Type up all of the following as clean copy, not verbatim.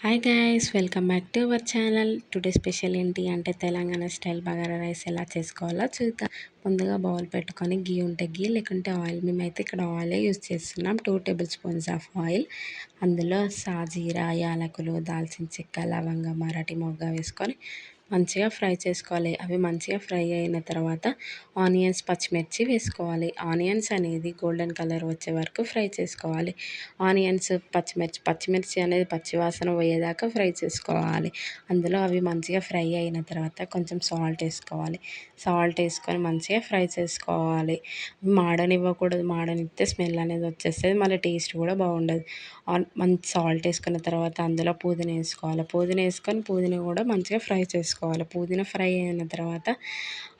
Hi guys, welcome back to our channel. Today special ఏంటి అంటే Telangana style bagara rice ఎలా చేసుకోవాలో చూద్దాం. ముందుగా బౌల్ పెట్టుకొని గీ ఉంటే గీ, లేకుంటే ఆయిల్. మేమైతే ఇక్కడ ఆయిలే యూజ్ చేస్తున్నాం. 2 టేబుల్ స్పూన్స్ ఆఫ్ ఆయిల్. అందులో సాజీరా, యాలకులు, దాల్చిన చెక్క, లవంగ, మరాఠీ మొగ్గ వేసుకొని మంచిగా ఫ్రై చేసుకోవాలి. అవి మంచిగా ఫ్రై అయిన తర్వాత ఆనియన్స్, పచ్చిమిర్చి వేసుకోవాలి. ఆనియన్స్ అనేది గోల్డెన్ కలర్ వచ్చే వరకు ఫ్రై చేసుకోవాలి. ఆనియన్స్, పచ్చిమిర్చి అనేది పచ్చివాసన పోయేదాకా ఫ్రై చేసుకోవాలి. అందులో అవి మంచిగా ఫ్రై అయిన తర్వాత కొంచెం సాల్ట్ వేసుకోవాలి. సాల్ట్ వేసుకొని మంచిగా ఫ్రై చేసుకోవాలి. మాడనివ్వకూడదు. మాడనిస్తే స్మెల్ అనేది వచ్చేస్తుంది, మళ్ళీ టేస్ట్ కూడా బాగుండదు. మంచి సాల్ట్ వేసుకున్న తర్వాత అందులో పుదీనా వేసుకోవాలి. పుదీనా వేసుకొని పుదీనా కూడా మంచిగా ఫ్రై చేసుకోవాలి. పుదీనా ఫ్రై అయిన తర్వాత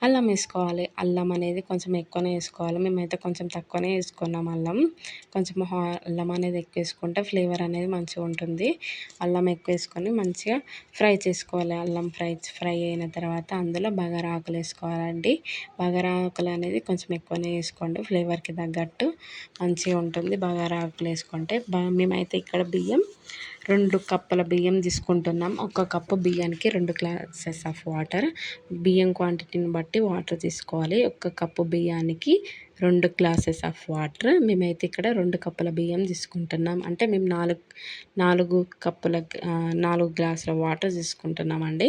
అల్లం వేసుకోవాలి. అల్లం అనేది కొంచెం ఎక్కువనే వేసుకోవాలి. మేమైతే కొంచెం తక్కువనే వేసుకున్నాం అల్లం. కొంచెం అల్లం అనేది ఎక్కువ వేసుకుంటే ఫ్లేవర్ అనేది మంచిగా ఉంటుంది. అల్లం ఎక్కువ వేసుకొని మంచిగా ఫ్రై చేసుకోవాలి. అల్లం ఫ్రై అయిన తర్వాత అందులో బగారా ఆకులు వేసుకోవాలండి. బగారా ఆకులు అనేది కొంచెం ఎక్కువనే వేసుకోండి, ఫ్లేవర్కి తగ్గట్టు మంచిగా ఉంటుంది బగారా ఆకులు వేసుకుంటే. మేమైతే ఇక్కడ 2 కప్పుల బియ్యం తీసుకుంటున్నాం. 1 కప్పు బియ్యానికి 2 గ్లాసెస్ ఆఫ్ వాటర్. బియ్యం క్వాంటిటీని బట్టి వాటర్ తీసుకోవాలి. 1 కప్పు బియ్యానికి 2 గ్లాసెస్ ఆఫ్ వాటర్. మేమైతే ఇక్కడ 2 కప్పుల బియ్యం తీసుకుంటున్నాం. అంటే మేము 4 గ్లాసుల వాటర్ తీసుకుంటున్నామండి.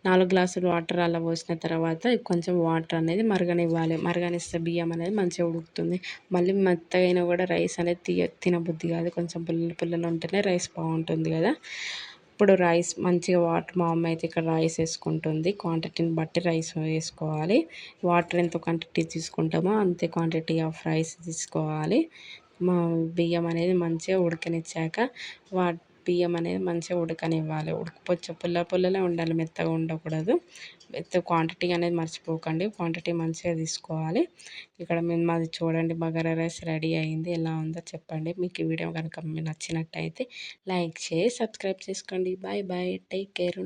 4 గ్లాసుల వాటర్ అలా పోసిన తర్వాత కొంచెం వాటర్ అనేది మరగనివ్వాలి. మరగనిస్తే బియ్యం అనేది మంచిగా ఉడుకుతుంది. మళ్ళీ మెత్తగా అయినా కూడా రైస్ అనేది తినబుద్ధి కాదు. కొంచెం పుల్లలు ఉంటేనే రైస్ బాగుంటుంది కదా. ఇప్పుడు రైస్ మంచిగా మా అమ్మ అయితే ఇక్కడ రైస్ వేసుకుంటుంది. క్వాంటిటీని బట్టి రైస్ వేసుకోవాలి. వాటర్ ఎంత క్వాంటిటీ తీసుకుంటామో అంతే క్వాంటిటీ ఆఫ్ రైస్ తీసుకోవాలి. మా బియ్యం అనేది మంచిగా ఉడకనిచ్చాక బియ్యం అనేది మంచిగా ఉడకనివ్వాలి. ఉడకపోవచ్చు పుల్లలే ఉండాలి, మెత్తగా ఉండకూడదు. క్వాంటిటీ అనేది మర్చిపోకండి. క్వాంటిటీ మంచిగా తీసుకోవాలి. ఇక్కడ మాది చూడండి బగారా రైస్ రెడీ అయింది. ఎలా ఉందో చెప్పండి. మీకు ఈ వీడియో కనుక నచ్చినట్టయితే లైక్ చేసి సబ్స్క్రైబ్ చేసుకోండి. Bye bye, take care.